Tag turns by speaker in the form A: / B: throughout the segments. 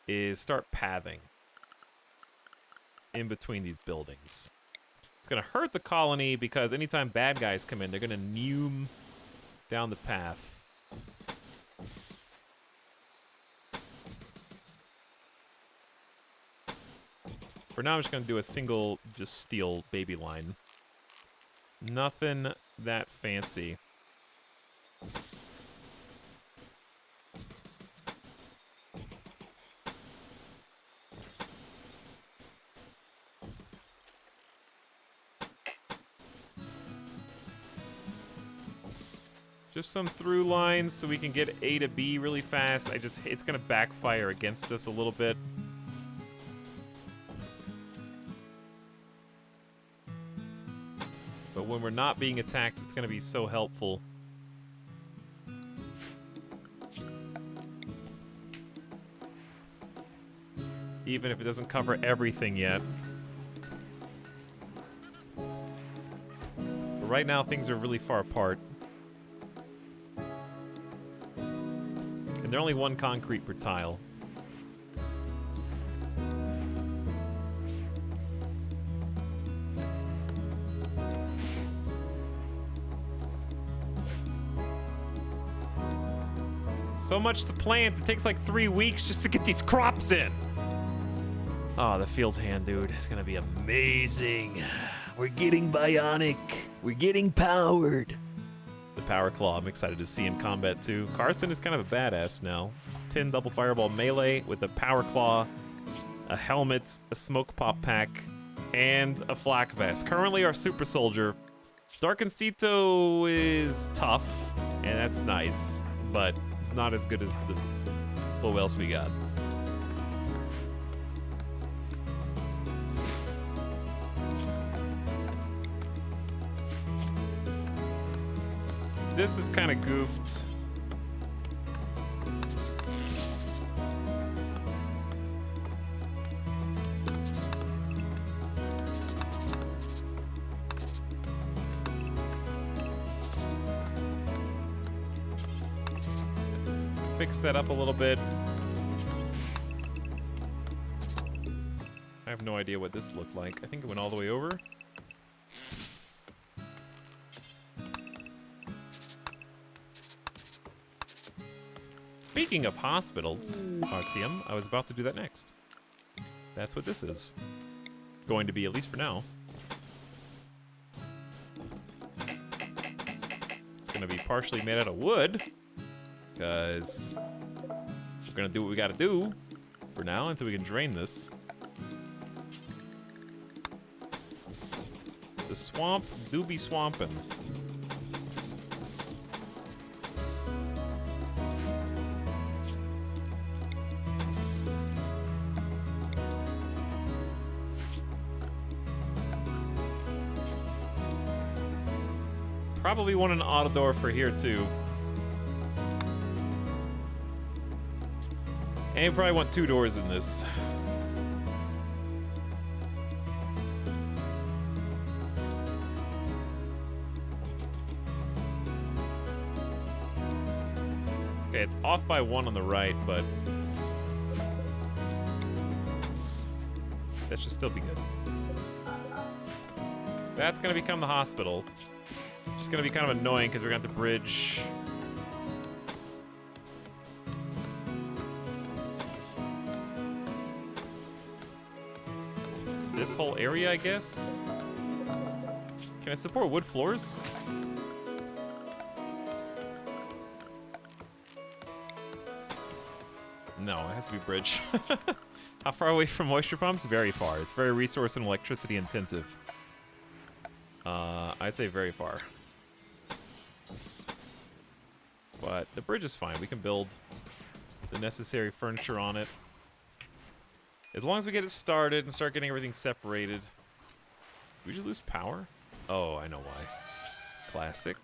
A: is start pathing in between these buildings. It's going to hurt the colony because anytime bad guys come in, they're going to neum down the path. For now, I'm just going to do a single, just steel baby line. Nothing that fancy. Just some through lines so we can get A to B really fast. It's gonna backfire against us a little bit. But when we're not being attacked, it's gonna be so helpful. Even if it doesn't cover everything yet. But right now, things are really far apart. And they're only one concrete per tile. So much to plant, it takes like 3 weeks just to get these crops in. Oh, the field hand, dude, is gonna be amazing. We're getting bionic. We're getting powered. The Power Claw, I'm excited to see in combat too. Carson is kind of a badass now. 10 double fireball melee with a Power Claw, a helmet, a smoke pop pack, and a flak vest. Currently our super soldier. Darkencito is tough, and that's nice, but it's not as good as the what else we got. This is kind of goofed. Fix that up a little bit. I have no idea what this looked like. I think it went all the way over. Speaking of hospitals, RTM, I was about to do that next. That's what this is. Going to be, at least for now. It's going to be partially made out of wood, because we're going to do what we got to do for now until we can drain this. The swamp do be swamping. Probably want an auto door for here too. And you probably want 2 doors in this. Okay, it's off by 1 on the right, but that should still be good. That's gonna become the hospital. It's gonna be kind of annoying because we're gonna have to bridge. This whole area, I guess? Can I support wood floors? No, it has to be bridge. How far away from moisture pumps? Very far. It's very resource and electricity intensive. I say very far. But the bridge is fine. We can build the necessary furniture on it. As long as we get it started and start getting everything separated. Did we just lose power? Oh, I know why. Classic.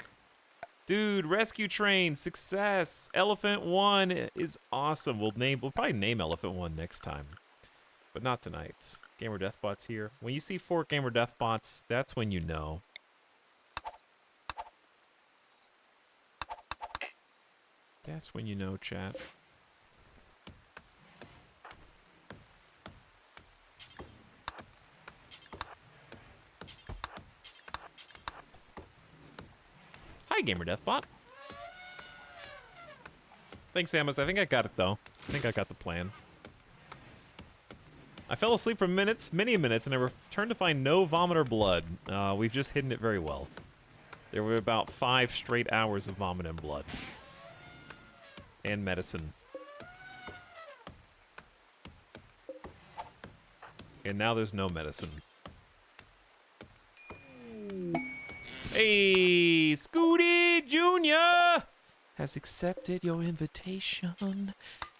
A: Dude, rescue train, success. Elephant 1 is awesome. We'll probably name Elephant 1 next time. But not tonight. Gamer Deathbot's here. When you see 4 Gamer Deathbots, that's when you know. That's when you know, chat. Gamer Deathbot. Thanks, Samus. I think I got it, though. I think I got the plan. I fell asleep for many minutes, and I returned to find no vomit or blood. We've just hidden it very well. There were about 5 straight hours of vomit and blood. And medicine. And now there's no medicine. Hey, Scooty Jr. has accepted your invitation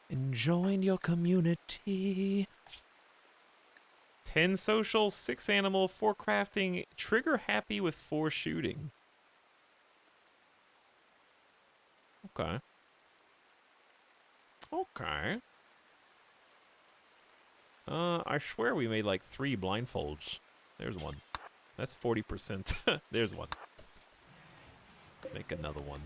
A: and joined your community. 10 social, 6 animal, 4 crafting, trigger happy with 4 shooting. Okay. Okay. I swear we made like 3 blindfolds. There's one. That's 40%. There's one. Let's make another one.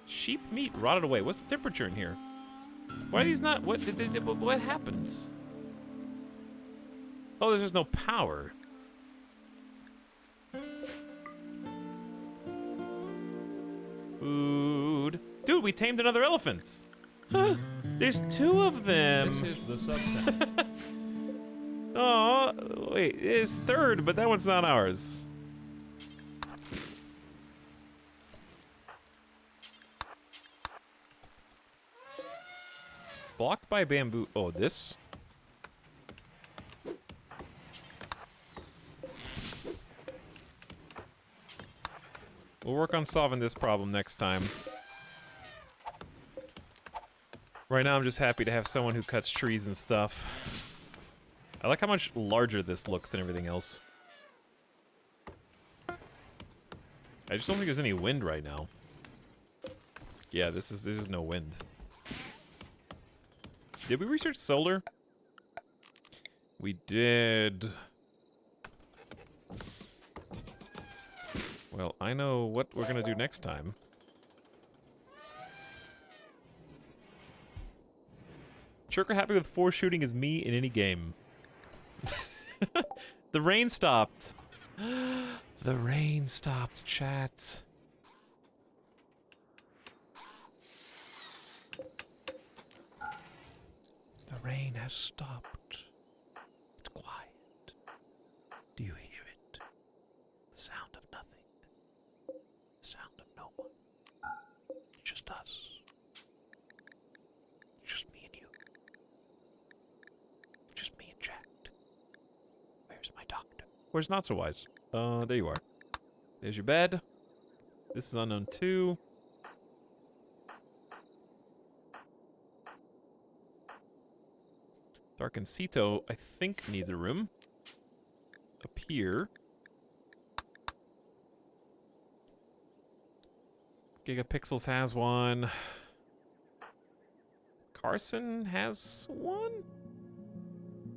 A: Sheep meat rotted away. What's the temperature in here? Why are these not? What happens? Oh, there's just no power. Food. Dude, we tamed another elephant. Huh? There's 2 of them.
B: This is the subset.
A: Oh, wait, it's 3rd, but that one's not ours. Blocked by bamboo. Oh, this? We'll work on solving this problem next time. Right now, I'm just happy to have someone who cuts trees and stuff. I like how much larger this looks than everything else. I just don't think there's any wind right now. Yeah, there's no wind. Did we research solar? We did. Well, I know what we're gonna do next time. Trigger happy with 4 shooting is me in any game. The rain stopped. The rain stopped, chat. The rain has stopped. It's quiet. Do you hear it? The sound of nothing. The sound of no one. Just us. Just me and you. Just me and Jack. Where's my doctor? Where's Not So Wise? There you are. There's your bed. This is unknown 2. Darkencito, I think, needs a room. Up here. Gigapixels has one. Carson has one?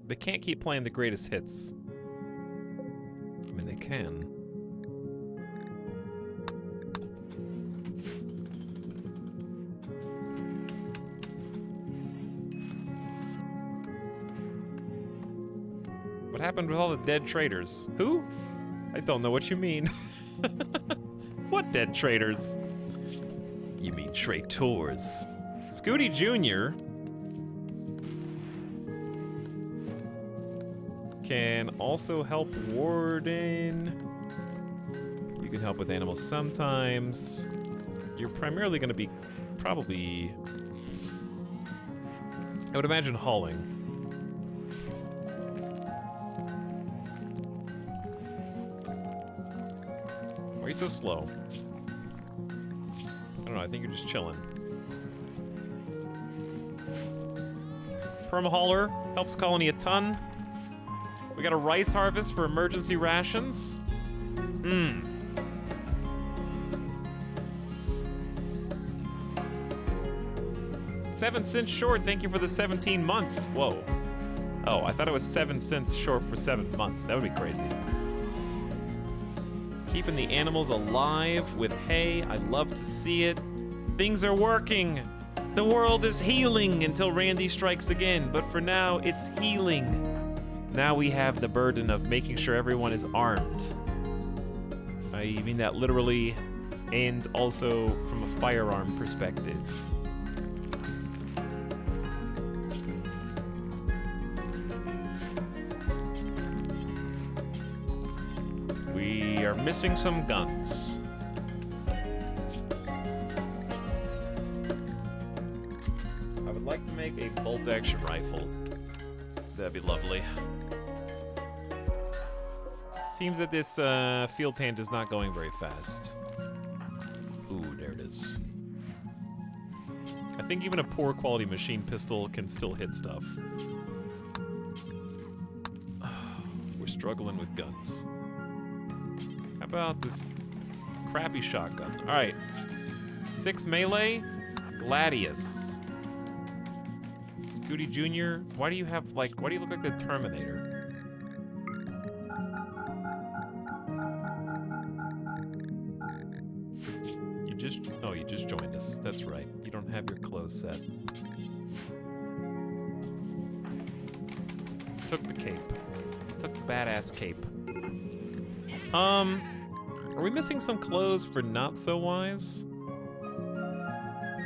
A: They can't keep playing the greatest hits. I mean, they can. What happened with all the dead traders? Who? I don't know what you mean. What dead traders? You mean traitors. Scooty Jr. can also help Warden. You can help with animals sometimes. You're primarily going to be probably, I would imagine, hauling. Why are you so slow? I don't know, I think you're just chilling. Permahauler helps colony a ton. We got a rice harvest for emergency rations. 7 cents short, thank you for the 17 months. Whoa. Oh, I thought it was 7 cents short for 7 months. That would be crazy. Keeping the animals alive with hay. I'd love to see it. Things are working. The world is healing until Randy strikes again. But for now, it's healing. Now we have the burden of making sure everyone is armed. I mean that literally and also from a firearm perspective. We are missing some guns. I would like to make a bolt-action rifle. That'd be lovely. Seems that this field hand is not going very fast. Ooh, there it is. I think even a poor quality machine pistol can still hit stuff. We're struggling with guns. How about this crappy shotgun? All right, 6 melee, Gladius. Scooty Jr., why do you look like the Terminator? You just joined us. That's right. You don't have your clothes set. Took the cape. Took the badass cape. Are we missing some clothes for Not So Wise?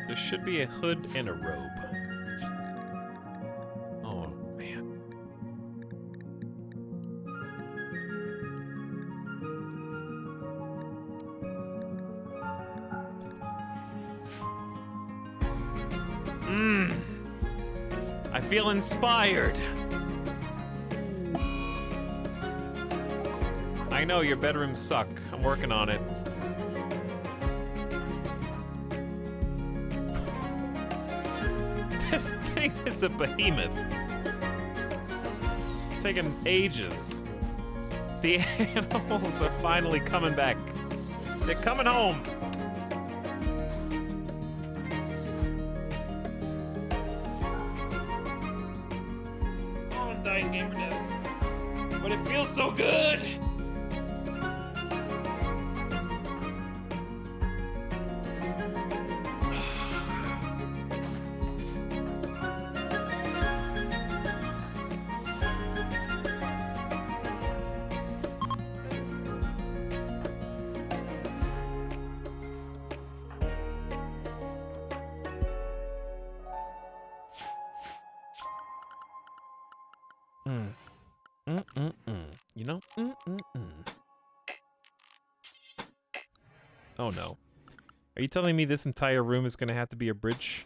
A: There should be a hood and a robe. Oh, man. I feel inspired. I know your bedrooms suck. I'm working on it. This thing is a behemoth. It's taken ages. The animals are finally coming back. They're coming home. Oh, I'm dying game for death. But it feels so good. You know? Oh no. Are you telling me this entire room is gonna have to be a bridge?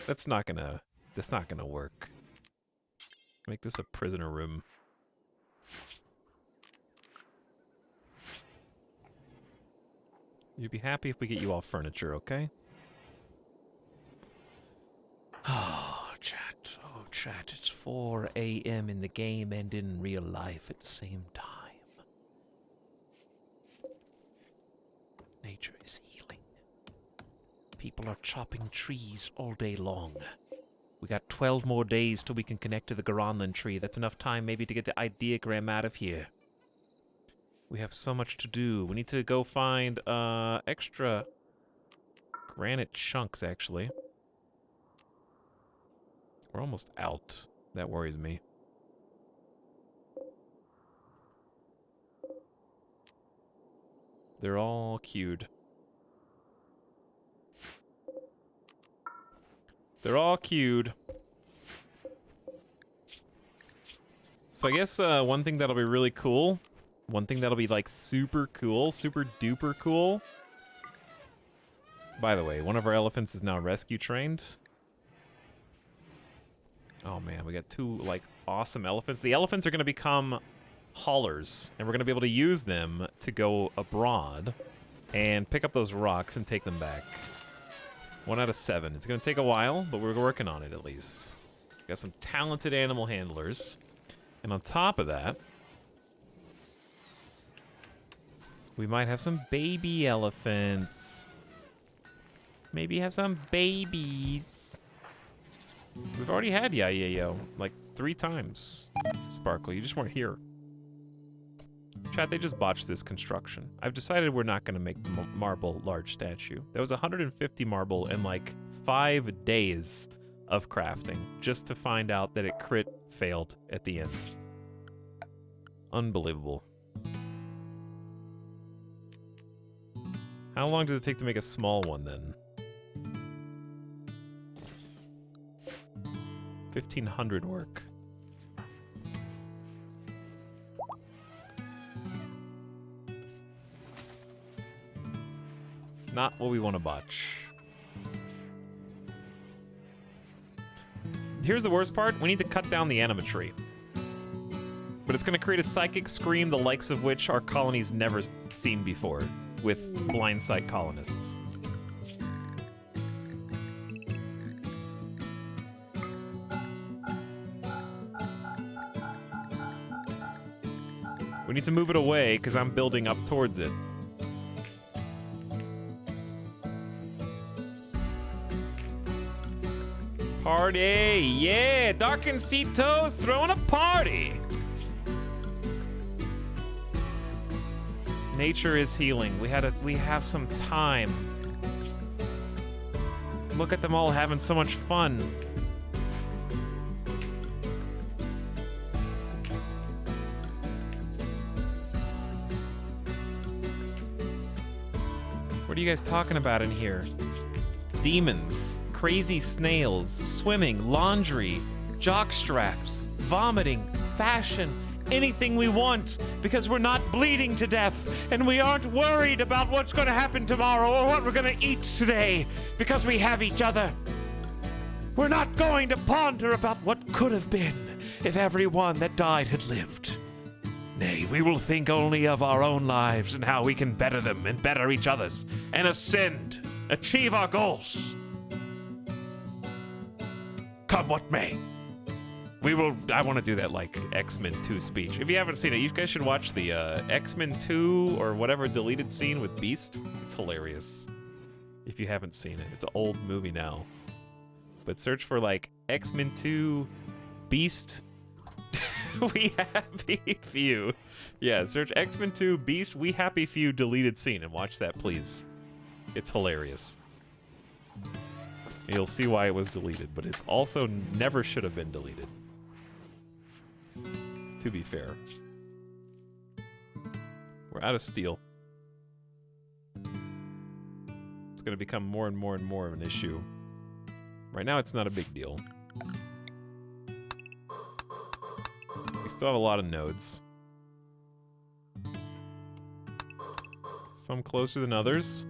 A: That's not gonna work. Make this a prisoner room. You'd be happy if we get you all furniture, okay? Oh, chat. Oh, chat. It's 4 a.m. in the game and in real life at the same time. Nature is healing. People are chopping trees all day long. We got 12 more days till we can connect to the Garanlan tree. That's enough time maybe to get the ideogram out of here. We have so much to do. We need to go find extra granite chunks, actually. We're almost out. That worries me. They're all queued. They're all queued. So I guess one thing that'll be really cool, one thing that'll be like super cool, super duper cool. By the way, one of our elephants is now rescue trained. Oh man, we got 2 like awesome elephants. The elephants are gonna become haulers, and we're gonna be able to use them to go abroad and pick up those rocks and take them back. 1 out of 7. It's gonna take a while, but we're working on it at least. Got some talented animal handlers. And on top of that, we might have some baby elephants. Maybe have some babies. We've already had Yayayo like 3 times. Sparkle, you just weren't here. Chat, they just botched this construction. I've decided we're not going to make the marble large statue. That was 150 marble and like 5 days of crafting just to find out that it crit failed at the end. Unbelievable. How long does it take to make a small one, then? 1,500 work. Not what we want to botch. Here's the worst part. We need to cut down the animatree. But it's going to create a psychic scream the likes of which our colony's never seen before, with blindside colonists. We need to move it away, because I'm building up towards it. Party! Yeah! Darkencito's throwing a party! Nature is healing. We have some time. Look at them all having so much fun. What are you guys talking about in here? Demons, crazy snails, swimming, laundry, jock straps, vomiting, fashion, anything we want, because we're not bleeding to death, and we aren't worried about what's going to happen tomorrow or what we're going to eat today, because we have each other. We're not going to ponder about what could have been if everyone that died had lived. Nay, we will think only of our own lives and how we can better them and better each other's, and ascend, achieve our goals. Come what may. I want to do that, like, X-Men 2 speech. If you haven't seen it, you guys should watch the X-Men 2 or whatever deleted scene with Beast. It's hilarious. If you haven't seen it. It's an old movie now. But search for, like, X-Men 2 Beast. We Happy Few. Yeah, search X-Men 2 Beast We Happy Few deleted scene and watch that, please. It's hilarious. You'll see why it was deleted, but it's also never should have been deleted. To be fair. We're out of steel. It's going to become more and more and more of an issue. Right now, it's not a big deal. We still have a lot of nodes. Some closer than others.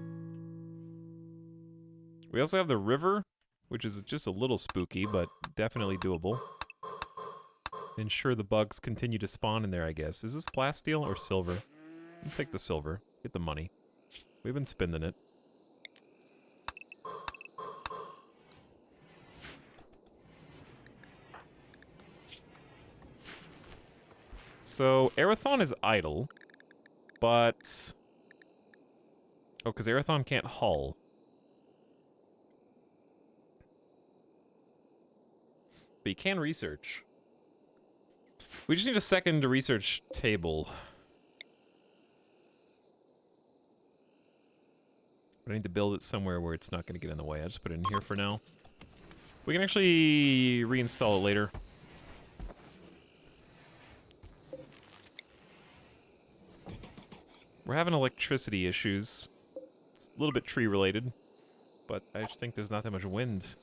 A: We also have the river, which is just a little spooky, but definitely doable. Ensure the bugs continue to spawn in there, I guess. Is this plasteel or silver? I'll take the silver. Get the money. We've been spending it. So, Arathon is idle, but... Oh, because Arathon can't hull. But you can research. We just need a second research table. But I need to build it somewhere where it's not going to get in the way. I'll just put it in here for now. We can actually reinstall it later. We're having electricity issues. It's a little bit tree related, but I just think there's not that much wind.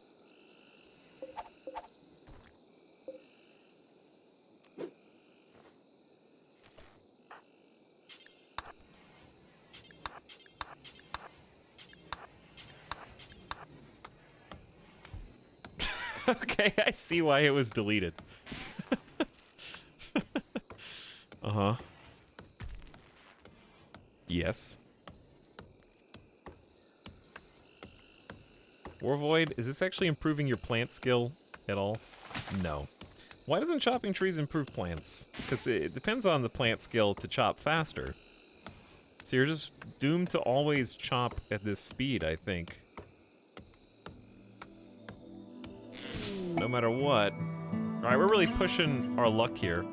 A: Okay, I see why it was deleted. Uh-huh. Yes. Warvoid, is this actually improving your plant skill at all? No. Why doesn't chopping trees improve plants? Because it depends on the plant skill to chop faster. So you're just doomed to always chop at this speed, I think. No matter what. Alright, we're really pushing our luck here.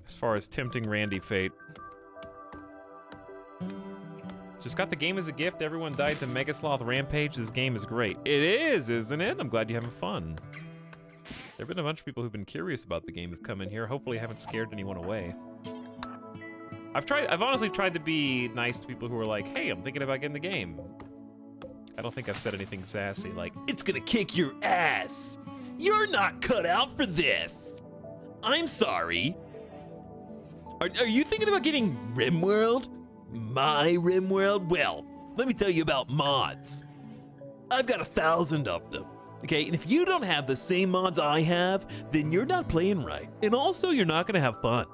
A: As far as tempting Randy fate. Just got the game as a gift. Everyone died to Mega Sloth Rampage. This game is great. It is, isn't it? I'm glad you're having fun. There have been a bunch of people who've been curious about the game who've come in here. Hopefully I haven't scared anyone away. I've honestly tried to be nice to people who are like, hey, I'm thinking about getting the game. I don't think I've said anything sassy like, it's gonna kick your ass. You're not cut out for this. I'm sorry. Are you thinking about getting RimWorld? My RimWorld? Well, let me tell you about mods. I've got 1,000 of them. Okay, and if you don't have the same mods I have, then you're not playing right. And also, you're not gonna have fun.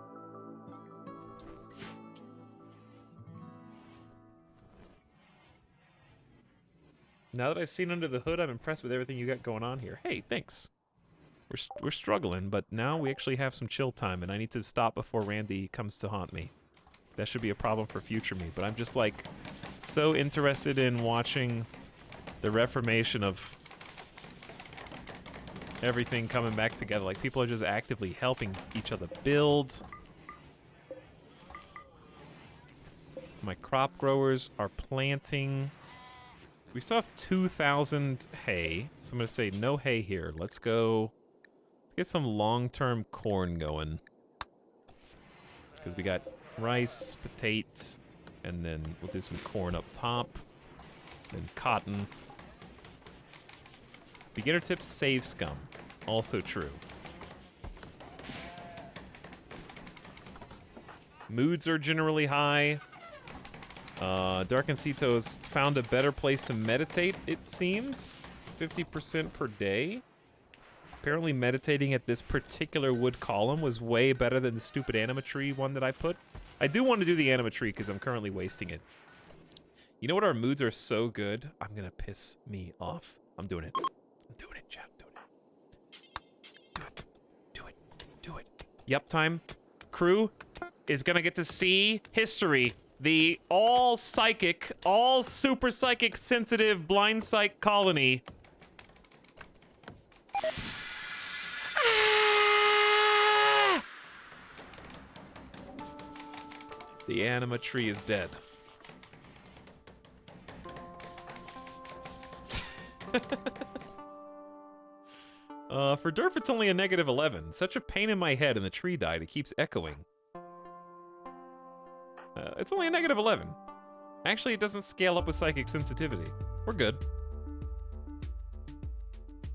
A: Now that I've seen under the hood, I'm impressed with everything you got going on here. Hey, thanks. We're struggling, but now we actually have some chill time, and I need to stop before Randy comes to haunt me. That should be a problem for future me, but I'm just, like, so interested in watching the reformation of everything coming back together. Like, people are just actively helping each other build. My crop growers are planting. We still have 2,000 hay, so I'm gonna say no hay here. Let's go get some long-term corn going. Because we got rice, potatoes, and then we'll do some corn up top, then cotton. Beginner tips save scum, also true. Moods are generally high. Darkencito's found a better place to meditate, it seems. 50% per day. Apparently meditating at this particular wood column was way better than the stupid anima tree one that I put. I do want to do the anima tree because I'm currently wasting it. You know what? Our moods are so good. I'm gonna piss me off. I'm doing it. I'm doing it, chat. I'm doing it. Do it. Do it. Do it. Yup time. Crew is gonna get to see history. The all-psychic, all-super psychic sensitive blind psych colony. Ah! The anima tree is dead. For Durf, it's only a -11. Such a pain in my head, and the tree died. It keeps echoing. It's only a -11. Actually, it doesn't scale up with psychic sensitivity. We're good.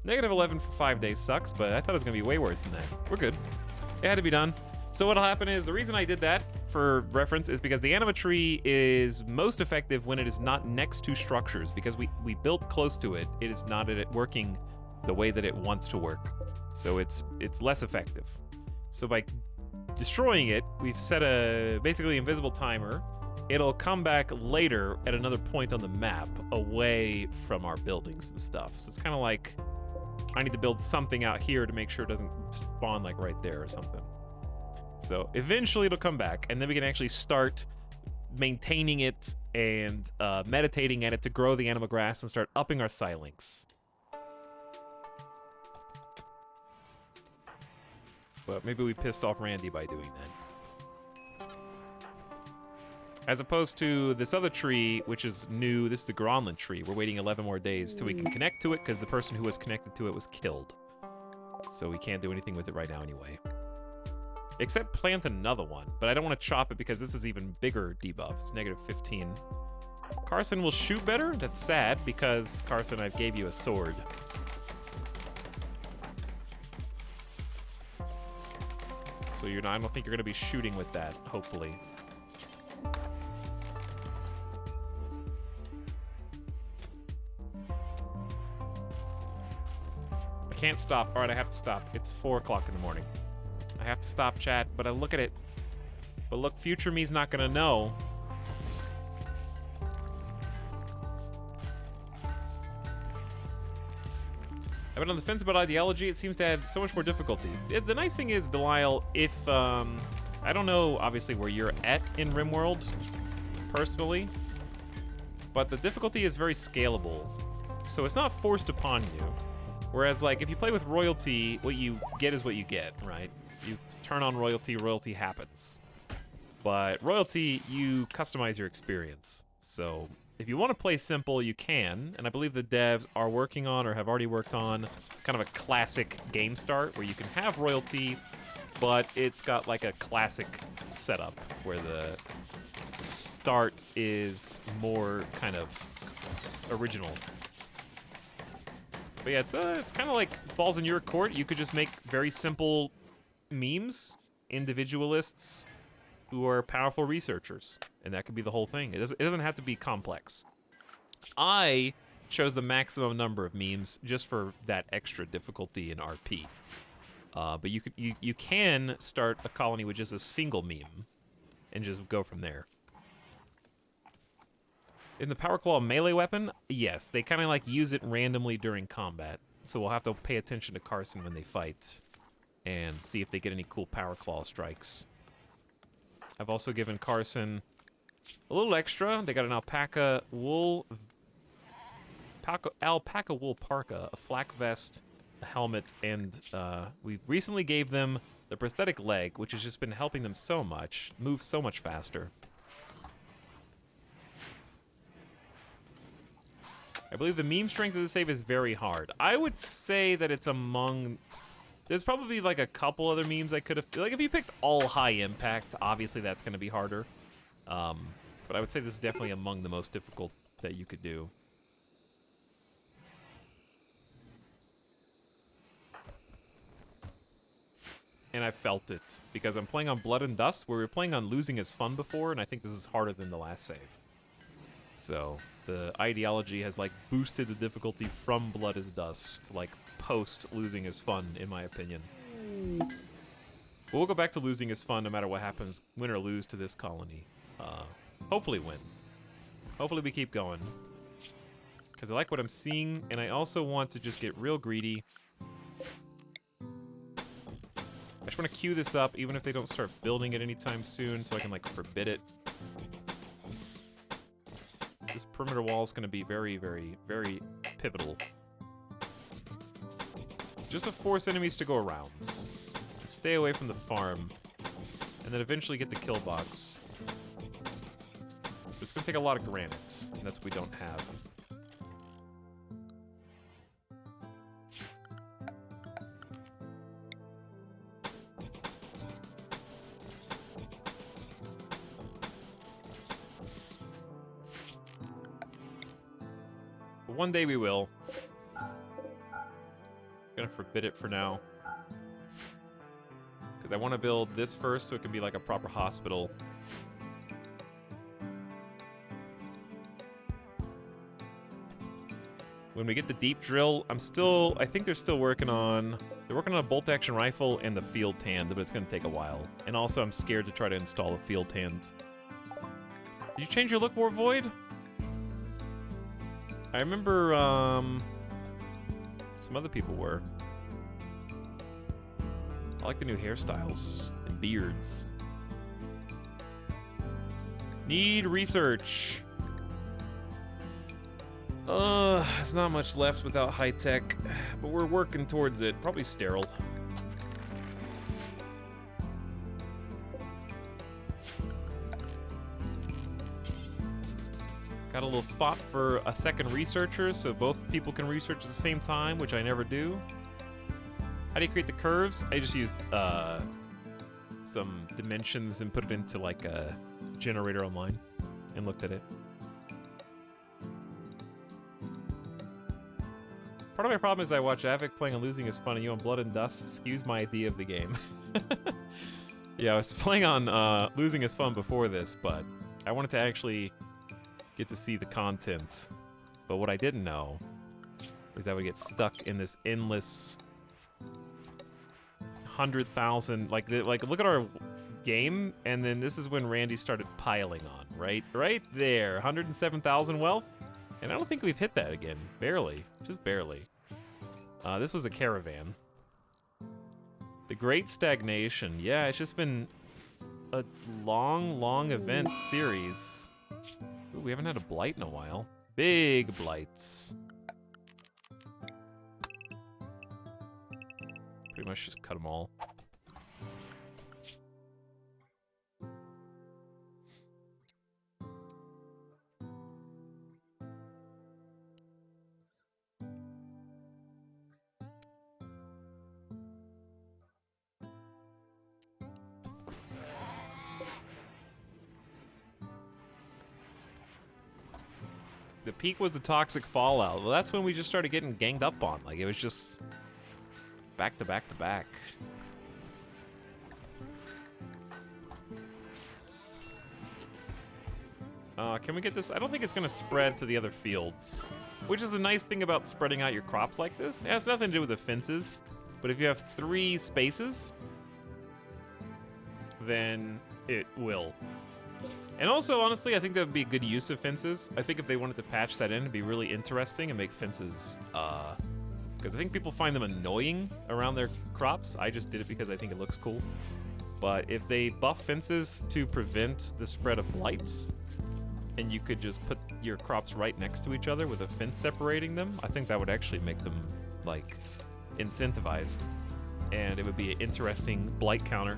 A: -11 for 5 days sucks, but I thought it was gonna be way worse than that. We're good. It had to be done. So what'll happen is, the reason I did that, for reference, is because the anima tree is most effective when it is not next to structures, because we built close to it. It is not working the way that it wants to work. So it's less effective. So by destroying it, we've set a basically invisible timer. It'll come back later at another point on the map away from our buildings and stuff. So it's kind of like I need to build something out here to make sure it doesn't spawn like right there or something. So eventually it'll come back, and then we can actually start maintaining it and meditating at it to grow the anima grass and start upping our psylinks. But maybe we pissed off Randy by doing that. As opposed to this other tree, which is new. This is the Gronland tree. We're waiting 11 more days till we can connect to it, because the person who was connected to it was killed. So we can't do anything with it right now anyway. Except plant another one. But I don't want to chop it because this is even bigger debuff. It's -15. Carson will shoot better? That's sad, because, Carson, I gave you a sword. So I don't think you're going to be shooting with that, hopefully. I can't stop. All right, I have to stop. It's 4 o'clock in the morning. I have to stop, chat, but I look at it. But look, future me's not going to know. I've been on the fence about ideology. It seems to add so much more difficulty. The nice thing is, Belial, if, I don't know, obviously, where you're at in RimWorld, personally, but the difficulty is very scalable. So it's not forced upon you. Whereas, like, if you play with royalty, what you get is what you get, right? You turn on royalty, royalty happens. But royalty, you customize your experience. So if you want to play simple, you can, and I believe the devs are working on or have already worked on kind of a classic game start where you can have royalty, but it's got like a classic setup where the start is more kind of original. But yeah, it's kind of like balls in your court. You could just make very simple memes, individualists who are powerful researchers, and that could be the whole thing. It doesn't have to be complex. I chose the maximum number of memes just for that extra difficulty in RP. But you can start a colony with just a single meme and just go from there. In the Power Claw melee weapon, yes, they kind of like use it randomly during combat. So we'll have to pay attention to Carson when they fight and see if they get any cool Power Claw strikes. I've also given Carson a little extra. They got an alpaca wool parka, a flak vest, a helmet, and we recently gave them the prosthetic leg, which has just been helping them so much, move so much faster. I believe the meme strength of the save is very hard. I would say that it's among... There's probably like a couple other memes I could have... Like if you picked all high impact, obviously that's going to be harder. But I would say this is definitely among the most difficult that you could do. And I felt it, because I'm playing on Blood and Dust, where we were playing on Losing is Fun before, and I think this is harder than the last save. So, the ideology has, like, boosted the difficulty from Blood is Dust to, like, post Losing is Fun, in my opinion. But we'll go back to Losing is Fun no matter what happens, win or lose to this colony. Hopefully win. Hopefully we keep going. Because I like what I'm seeing, and I also want to just get real greedy. I just want to queue this up, even if they don't start building it anytime soon, so I can, like, forbid it. This perimeter wall is going to be very, very, very pivotal. Just to force enemies to go around. And stay away from the farm. And then eventually get the kill box. But it's going to take a lot of granite, and that's what we don't have. One day we will. I'm gonna forbid it for now. Because I want to build this first so it can be like a proper hospital. When we get the deep drill, I think they're still working on a bolt action rifle and the field hand, but it's gonna take a while. And also I'm scared to try to install a field hand. Did you change your look, War Void? I remember, some other people were. I like the new hairstyles and beards. Need research. There's not much left without high tech, but we're working towards it. Probably sterile. Got a little spot for a second researcher, so both people can research at the same time, which I never do. How do you create the curves? I just used some dimensions and put it into like a generator online and looked at it. Part of my problem is I watch Avik playing on Losing is Fun and you on Blood and Dust skews my idea of the game. Yeah, I was playing on Losing is Fun before this, but I wanted to actually get to see the content. But what I didn't know is I would get stuck in this endless 100,000, like look at our game, and then this is when Randy started piling on, right there, 107,000 wealth, and I don't think we've hit that again, barely, just barely. This was a caravan. The Great Stagnation, yeah, it's just been a long event series. Ooh, we haven't had a blight in a while. Big blights. Pretty much just cut them all. The peak was the toxic fallout. Well, that's when we just started getting ganged up on. Like, it was just back to back to back. Can we get this? I don't think it's gonna spread to the other fields, which is the nice thing about spreading out your crops like this. It has nothing to do with the fences, but if you have 3 spaces, then it will. And also, honestly, I think that would be a good use of fences. I think if they wanted to patch that in, it'd be really interesting and make fences, because I think people find them annoying around their crops. I just did it because I think it looks cool. But if they buff fences to prevent the spread of blights, and you could just put your crops right next to each other with a fence separating them, I think that would actually make them, like, incentivized. And it would be an interesting blight counter.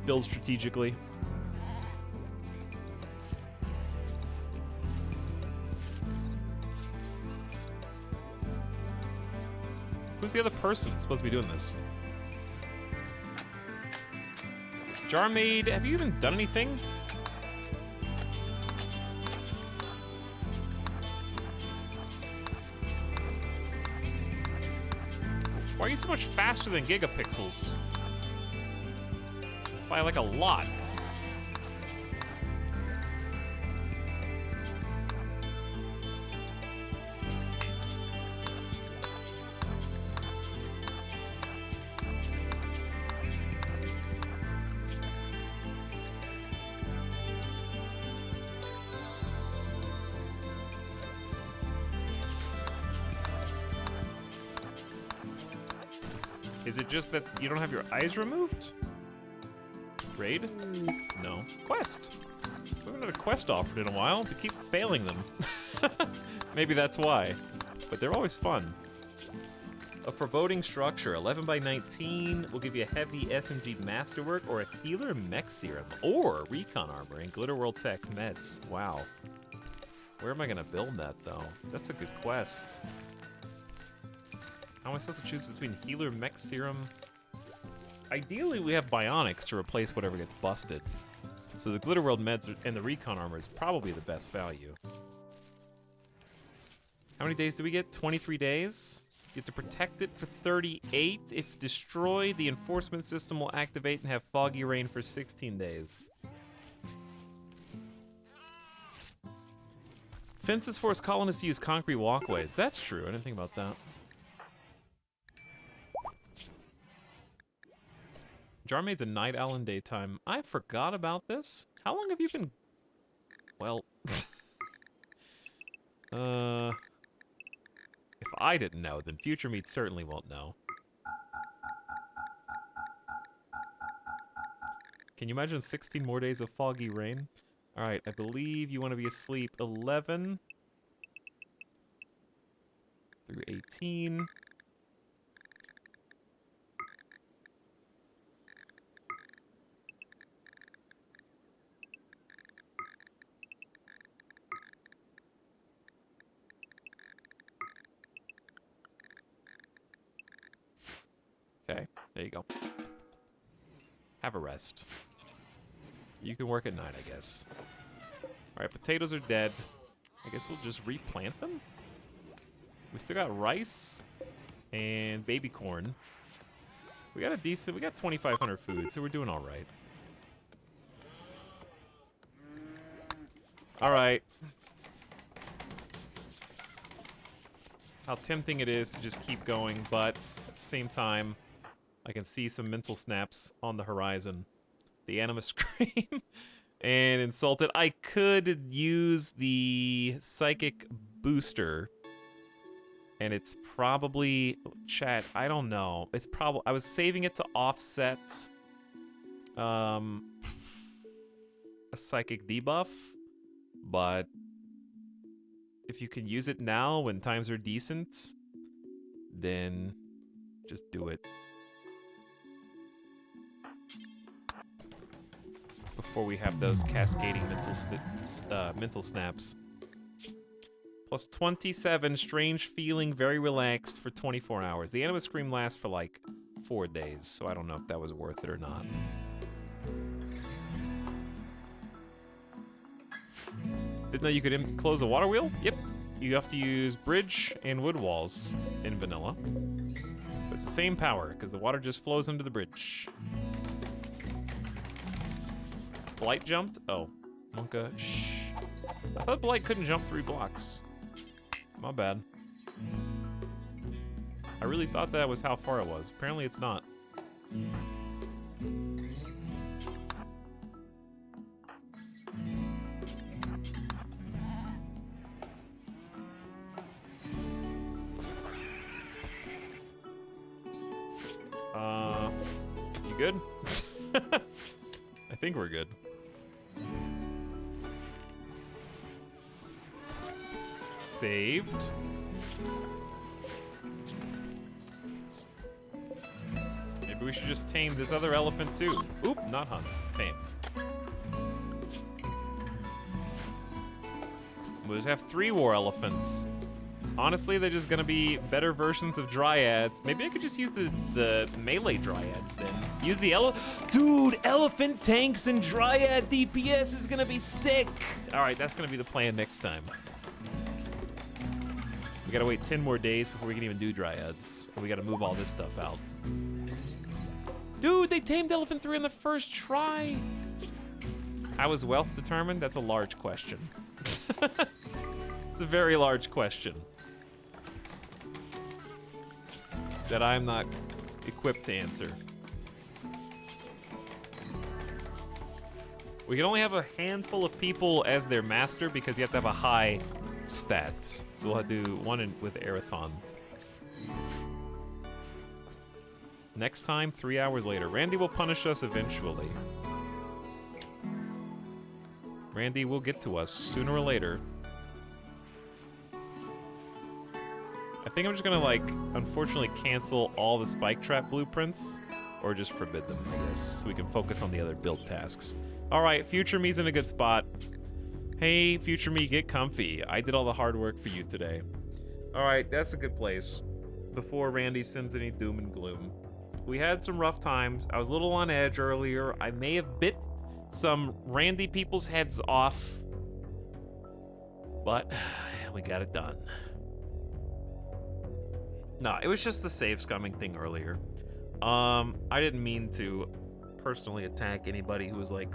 A: Build strategically. Who's the other person supposed to be doing this? Jarmaid, have you even done anything? Why are you so much faster than Gigapixels? By like a lot. Is it just that you don't have your eyes removed? Raid? No. Quest. We haven't had a quest offered in a while. We keep failing them. Maybe that's why. But they're always fun. A foreboding structure, 11 by 19, will give you a heavy SMG masterwork or a healer mech serum or recon armor and Glitter World Tech meds. Wow. Where am I gonna build that though? That's a good quest. How am I supposed to choose between healer mech serum? Ideally, we have bionics to replace whatever gets busted. So the Glitter World meds and the recon armor is probably the best value. How many days do we get? 23 days? You have to protect it for 38. If destroyed, the enforcement system will activate and have foggy rain for 16 days. Fences force colonists to use concrete walkways. That's true, I didn't think about that. Jarmaid's a night owl in daytime. I forgot about this. How long have you been... Well... If I didn't know, then Future Meat certainly won't know. Can you imagine 16 more days of foggy rain? Alright, I believe you want to be asleep 11 through 18. Okay, there you go. Have a rest. You can work at night, I guess. Alright, potatoes are dead. I guess we'll just replant them? We still got rice and baby corn. We got 2,500 food, so we're doing alright. Alright. How tempting it is to just keep going, but at the same time, I can see some mental snaps on the horizon. The Anima Scream and Insulted. I could use the Psychic Booster. And it's probably... Chat, I don't know. It's probably... I was saving it to offset... a Psychic debuff. But... if you can use it now when times are decent, then just do it. Before we have those cascading mental snaps. Plus 27, strange feeling, very relaxed for 24 hours. The Anima Scream lasts for like 4 days, so I don't know if that was worth it or not. Didn't know you could close a water wheel? Yep. You have to use bridge and wood walls in vanilla. But it's the same power, because the water just flows under the bridge. Blight jumped? Oh. Monka, shh. I thought Blight couldn't jump 3 blocks. My bad. I really thought that was how far it was. Apparently it's not. You good? I think we're good. Saved. Maybe we should just tame this other elephant too. Oop, not hunt, tame. We'll just have 3 war elephants. Honestly, they're just gonna be better versions of dryads. Maybe I could just use the melee dryads then. Use the Dude, elephant tanks and dryad DPS is gonna be sick. All right, that's gonna be the plan next time. We gotta wait 10 more days before we can even do dryads. And we gotta move all this stuff out. Dude, they tamed Elephant 3 on the first try. How is wealth determined? That's a large question. It's a very large question that I'm not equipped to answer. We can only have a handful of people as their master because you have to have a high stats. So we'll have to do one with Arathon. Next time, 3 hours later. Randy will punish us eventually. Randy will get to us sooner or later. I think I'm just gonna, like, unfortunately cancel all the spike trap blueprints, or just forbid them, I guess, so we can focus on the other build tasks. All right, future me's in a good spot. Hey, future me, get comfy. I did all the hard work for you today. All right, that's a good place. Before Randy sends any doom and gloom. We had some rough times. I was a little on edge earlier. I may have bit some Randy people's heads off, but we got it done. No, it was just the save scumming thing earlier. I didn't mean to personally attack anybody who was like,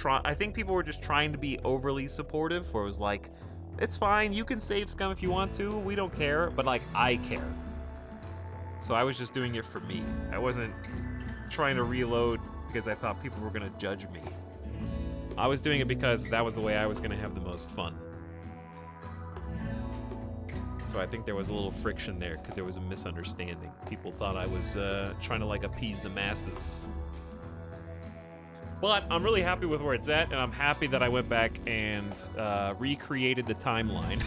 A: I think people were just trying to be overly supportive, where it was like, it's fine, you can save scum if you want to, we don't care, but like, I care. So I was just doing it for me. I wasn't trying to reload because I thought people were gonna judge me. I was doing it because that was the way I was gonna have the most fun. So I think there was a little friction there because there was a misunderstanding. People thought I was trying to like appease the masses. But I'm really happy with where it's at, and I'm happy that I went back and recreated the timeline.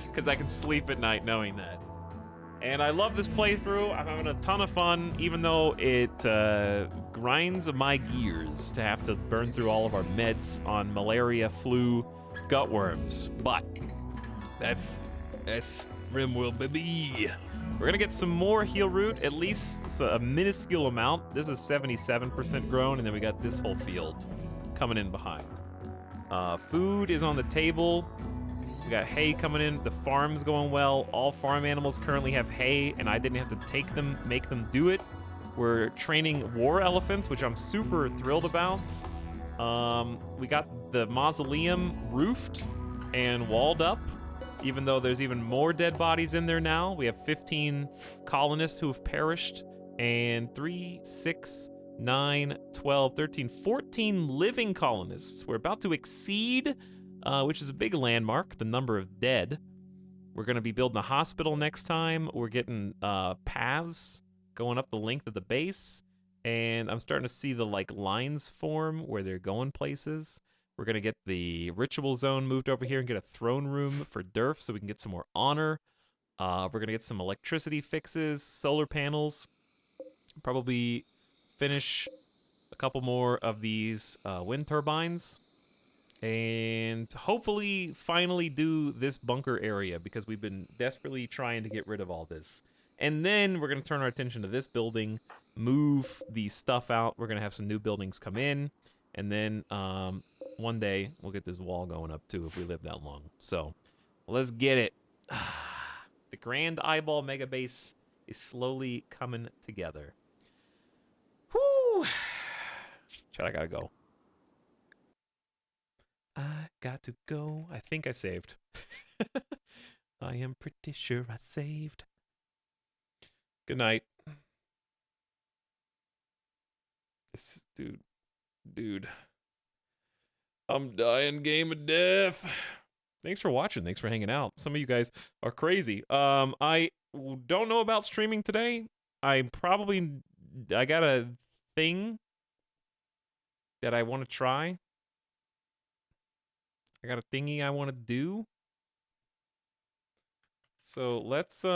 A: Because I can sleep at night knowing that. And I love this playthrough. I'm having a ton of fun, even though it grinds my gears to have to burn through all of our meds on malaria, flu, gutworms. But that's RimWorld, baby. We're gonna get some more heal root, at least a minuscule amount. This is 77% grown, and then we got this whole field coming in behind. Food is on the table. We got hay coming in. The farm's going well. All farm animals currently have hay, and I didn't have to make them do it. We're training war elephants, which I'm super thrilled about. We got the mausoleum roofed and walled up, even though there's even more dead bodies in there now. We have 15 colonists who have perished, and 3, 6, 9, 12, 13, 14 living colonists. We're about to exceed, which is a big landmark, the number of dead. We're gonna be building a hospital next time. We're getting paths going up the length of the base, and I'm starting to see the like lines form where they're going places. We're gonna get the ritual zone moved over here and get a throne room for Durf so we can get some more honor. We're gonna get some electricity fixes, solar panels, probably finish a couple more of these wind turbines, and hopefully finally do this bunker area because we've been desperately trying to get rid of all this. And then we're gonna turn our attention to this building, move the stuff out. We're gonna have some new buildings come in, and then one day we'll get this wall going up too if we live that long. So let's get it. The Grand Eyeball Mega Base is slowly coming together. Whoo! Chad, I gotta go. I got to go. I think I saved. I am pretty sure I saved. Good night. This dude. I'm dying game of death. Thanks for watching. Thanks for hanging out. Some of you guys are crazy. I don't know about streaming today. I got a thing that I want to try. I got a thingy I want to do. So let's I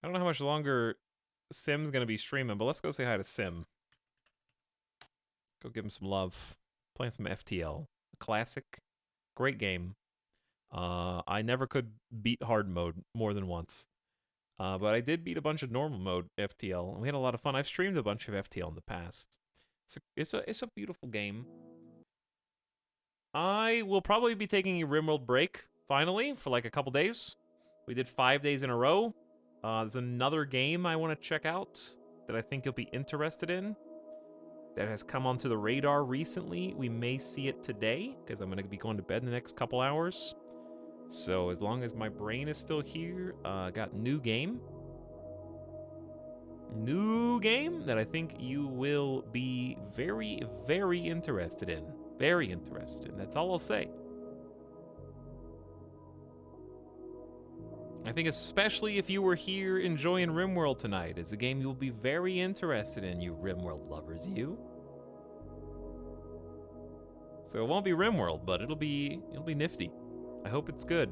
A: don't know how much longer Sim's gonna be streaming, but let's go say hi to Sim. Go give him some love. Playing some FTL. A classic. Great game. I never could beat hard mode more than once. But I did beat a bunch of normal mode FTL, and we had a lot of fun. I've streamed a bunch of FTL in the past. It's a beautiful game. I will probably be taking a RimWorld break, finally, for like a couple days. We did 5 days in a row. There's another game I want to check out that I think you'll be interested in that has come onto the radar recently. We may see it today, because I'm going to be going to bed in the next couple hours. So as long as my brain is still here, got new game. New game that I think you will be very, very interested in. Very interested in. That's all I'll say. I think especially if you were here enjoying RimWorld tonight, it's a game you'll be very interested in, you RimWorld lovers, you. So it won't be RimWorld, but it'll be nifty. I hope it's good.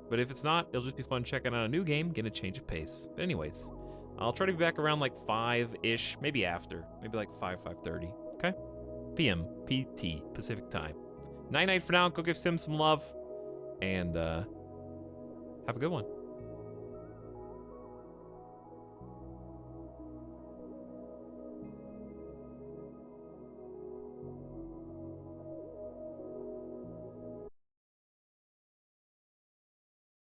A: But if it's not, it'll just be fun checking out a new game, getting a change of pace. But anyways, I'll try to be back around like 5-ish, maybe after. Maybe like 5:30, okay? PM, PT, Pacific time. Night-night for now, go give Sim some love, and have a good one.